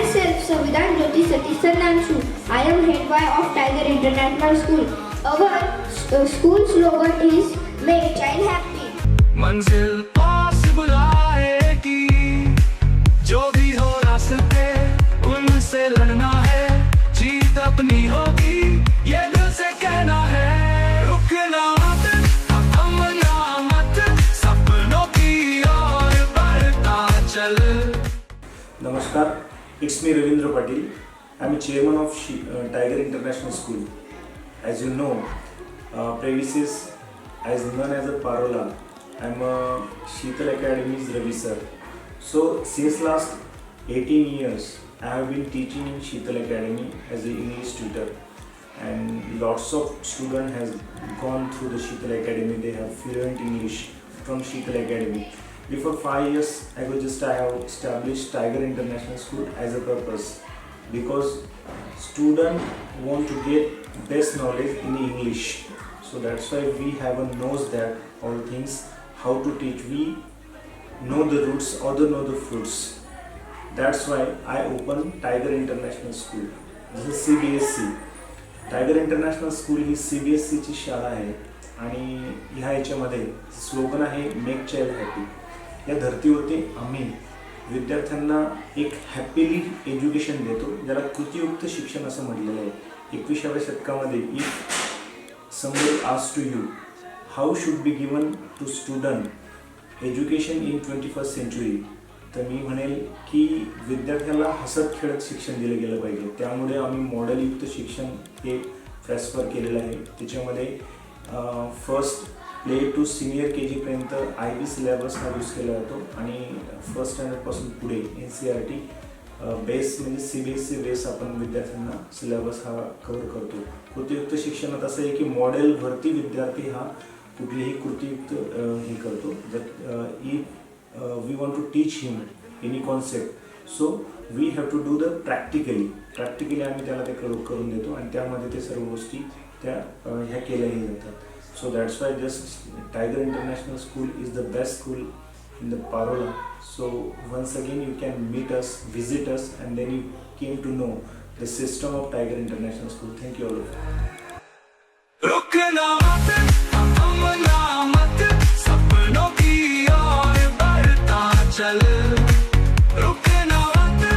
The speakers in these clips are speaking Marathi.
Myself, Savidan Jyoti Satish Sandanshu. I am head boy of Tiger International School. Our school slogan is Make Child Happy. मंजिल पॉसिबल आएगी, जो भी हो रास्ते उनसे लड़ना है, जीत अपनी होगी, ये दिल से कहना है, रुकना मत, थमना मत, सपनों की ओर बढ़ता चल. नमस्कार, it's me Ravindra Patil. I'm a chairman of Tiger International School. As you know, premises as known as a Parola. I'm a Sheetal Academy's Ravi sir. So since last 18 years, I have been teaching in Sheetal Academy as an English tutor, and lots of students has gone through the Sheetal Academy. They have fluent English from Sheetal Academy. Before 5 years ago, I have established Tiger International School as a purpose, because students want to get best knowledge in English. So that's why we have a knows that all things, how to teach. We know the roots, other know the fruits. That's why I opened Tiger International School. This is CBSE. Tiger International School he CBSE ची शाळा आहे आणि ह्या याच्यामध्ये स्लोगन आहे मेक चाइल्ड हॅपी. या धर्तीवरती आम्ही विद्यार्थ्यांना एक हॅपीली एज्युकेशन देतो, ज्याला कृतीयुक्त शिक्षण असं म्हटलेलं आहे. 21व्या शतकामध्ये if somebody asks to you how should be given to student education in 21st century, तर मी म्हणेल की विद्यार्थ्याला हसत खेळत शिक्षण दिलं गेलं पाहिजे. त्यामुळे आम्ही मॉडेलयुक्त शिक्षण हे ट्रान्सफर केलेलं आहे. त्याच्यामध्ये first play to senior KG पर्यंत IB सिलेबस हा यूज केला जातो आणि फर्स्ट स्टँडर्डपासून पुढे NCERT बेस म्हणजे CBSE बेस आपण विद्यार्थ्यांना सिलेबस हा कव्हर करतो. कृतीयुक्त शिक्षणात असं आहे की मॉडेलवरती विद्यार्थी हा कुठलीही कृतीयुक्त हे करतो. We want to teach him any concept, so we have to do the practically आम्ही त्याला ते करून देतो आणि त्यामध्ये ते सर्व गोष्टी त्या ह्या केल्याही जातात. So that's why just Tiger International School is the best school in the Parola. So once again you can meet us, visit us, and then you came to know the system of Tiger International School. Thank you all of you. रुकना मत, थमना मत, सपनों की ओर बढ़ता चल. रुकना मत.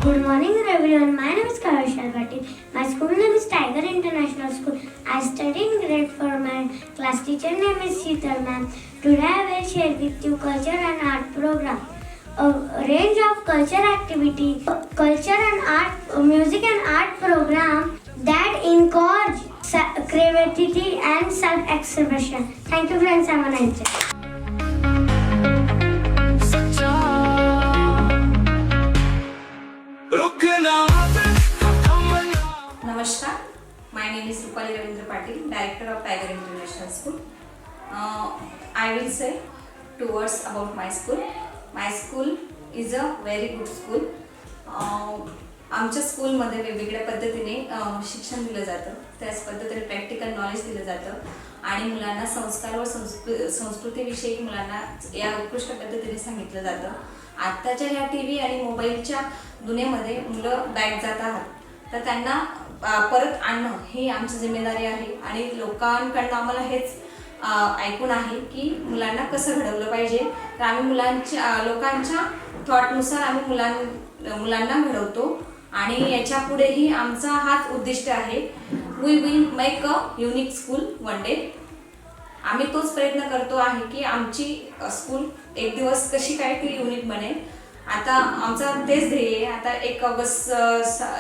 Good morning everyone. My name is Kavishal Patil. My school name is Tiger International School. I study in grade 4. My class teacher name is Sheetal ma'am. Today I will share with you culture and art program. A range of culture activities, culture and art, music and art program that encourage creativity and self-expression. Thank you friends. Have a nice day. Namaskar, my name is Rupali Ravindra Patil, Director of Tiger International School. I will say 2 words about my school. My school is a very good school. आमच्या स्कूलमध्ये वेगवेगळ्या पद्धतीने शिक्षण दिलं जातं. त्याच पद्धतीने प्रॅक्टिकल नॉलेज दिलं जातं आणि मुलांना संस्कार व संस्कृतीविषयी मुलांना या उत्कृष्ट पद्धतीने सांगितलं जातं. आत्ताच्या ह्या TV आणि मोबाईलच्या दुनियेमध्ये मुलं बॅक जात आहात, तर त्यांना परत आणणं ही आमची जिम्मेदारी आहे आणि लोकांकडनं आम्हाला हेच ऐकून आहे की मुलांना कसं घडवलं पाहिजे. तर आम्ही लोकांच्या थॉटनुसार आम्ही मुलांना घडवतो आणि याच्या पुढेही आमचा हाच उद्दिष्ट आहे. We will make a unique school one day. आम्ही तोच प्रयत्न करतो आहे की आमची स्कूल एक दिवस कशी काय ती युनिक बनेल. आता आमचा तेच ध्येय आहे. आता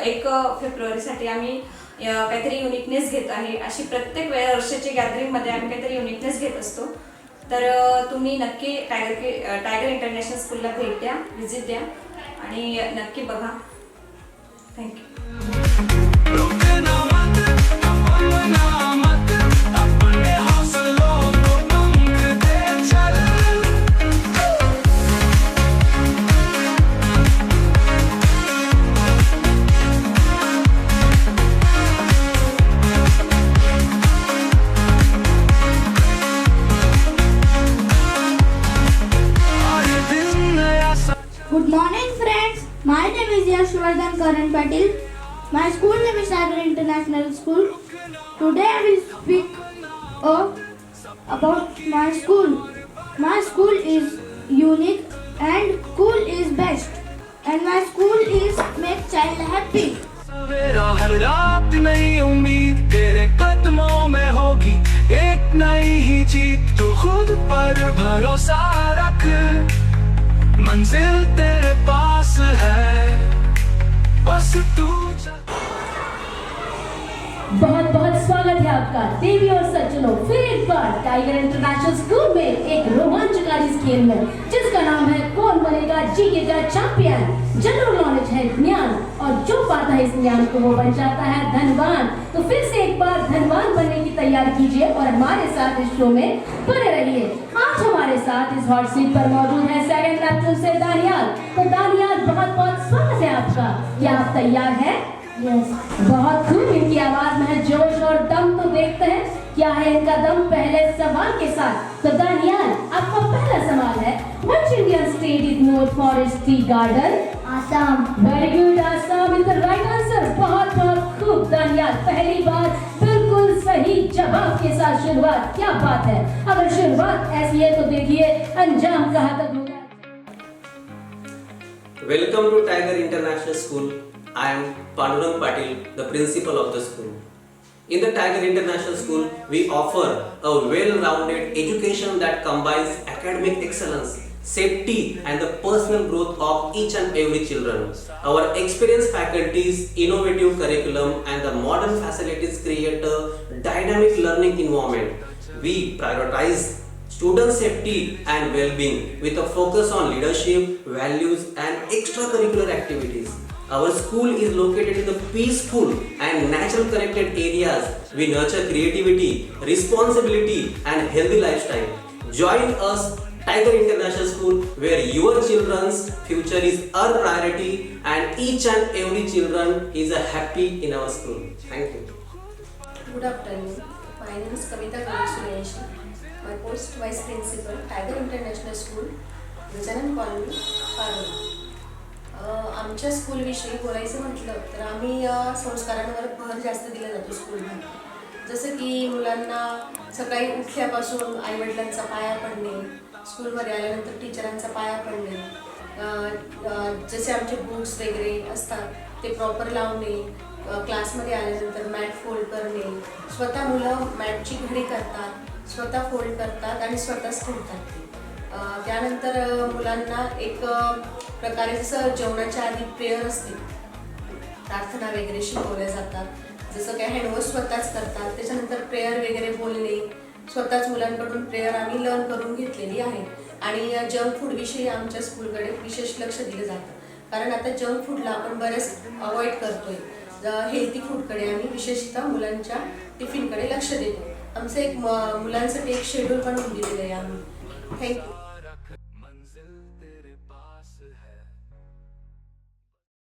1 फेब्रुवारीसाठी आम्ही काहीतरी युनिकनेस घेत आहे. अशी प्रत्येक वर्षाच्या गॅदरिंगमध्ये आम्ही काहीतरी युनिकनेस घेत असतो. तर तुम्ही नक्की टायगर इंटरनॅशनल स्कूलला भेट द्या, व्हिजिट द्या आणि नक्की बघा. Thank you. Good morning friends. My name is Yashvardhan Karan Patil. My school name is Tiger International School. Today I will speak about my school. My school is unique and cool is best. And my school is make child happy. सवेरा हर रात नई उम्मीद तेरे कदमों में होगी एक नई ही जीत तू खुद पर भरोसा रख मंजिल तेरे पास है बस तू बहुत बहुत स्वागत है आपका देवी और सज्जनों फिर एक बार टाइगर इंटरनेशनल स्कूल में एक रोमांचकारी खेल में जिसका नाम है कौन बनेगा जीके का चैंपियन। जनरल नॉलेज है ज्ञान और जो पाता है इस ज्ञान को वो बन जाता है धनवान। तो फिर से एक बार धनवान बनने की तैयारी कीजिए और हमारे साथ इस शो में बने रहिए। आज हमारे साथ इस हॉट सीट पर मौजूद है सेकंड लेक्चर से दानियाल। तो दानियाल बहुत बहुत स्वागत है आपका। क्या आप तैयार हैं? यस, बहुत खूब। इनकी आवाज में है जोश और दम, तो देखते हैं क्या है इनका दम पहले सवाल के साथ। तो दानियाल, आपका पहला सवाल है which Indian state is non for its tea garden? Assam. Very good, Assam is the right answer. बहुत बहुत खूब दानियाल, पहली बार बिल्कुल सही जवाब के साथ शुरुआत। क्या बात है, अगर शुरुआत ऐसी है तो देखिए अंजाम कहाँ तक होगा। Welcome to Tiger International School. I am Pandurang Patil, the principal of the school. In the Tiger International School, we offer a well-rounded education that combines academic excellence, safety and the personal growth of each and every children. Our experienced faculties, innovative curriculum and the modern facilities create a dynamic learning environment. We prioritize student safety and well-being with a focus on leadership, values and extracurricular activities. Our school is located in the peaceful and natural connected areas. We nurture creativity, responsibility and healthy lifestyle. Join us Tiger International School where your children's future is our priority and each and every children is a happy in our school. Thank you. Good afternoon. My name is Kavita Ganesh. My post vice principal, Tiger International School, Gajanan Colony, Parula. आमच्या स्कूलविषयी बोलायचं म्हटलं तर आम्ही संस्कारांवर भर जास्त दिला जातो स्कूलमध्ये. जसं की मुलांना सकाळी उठल्यापासून आईवडिलांचा पाया पडणे, स्कूलमध्ये आल्यानंतर टीचरांचा पाया पडणे, जसे आमचे बुक्स वगैरे असतात ते प्रॉपर लावणे, क्लासमध्ये आल्यानंतर मॅट फोल्ड करणे, स्वतः मुलं मॅटची घडी करतात, स्वतः फोल्ड करतात आणि स्वतःच ठेवतात. त्यानंतर मुलांना एक प्रकारे जसं जेवणाच्या आधी प्रेयर असते, प्रार्थना वगैरे शिकवल्या जातात. जसं काय हँडवॉश स्वतःच करतात. त्याच्यानंतर प्रेयर वगैरे बोलणे स्वतःच मुलांकडून प्रेयर आम्ही लर्न करून घेतलेली आहे. आणि जंक फूडविषयी आमच्या स्कूलकडे विशेष लक्ष दिलं जातं, कारण आता जंक फूडला आपण बरेच अवॉइड करतोय. हेल्थी फूडकडे आम्ही विशेषतः मुलांच्या टिफिनकडे लक्ष देतो. आमचं एक मुलांसाठी एक शेड्यूल बनवून दिलेलं आहे आम्ही. थँक्यू.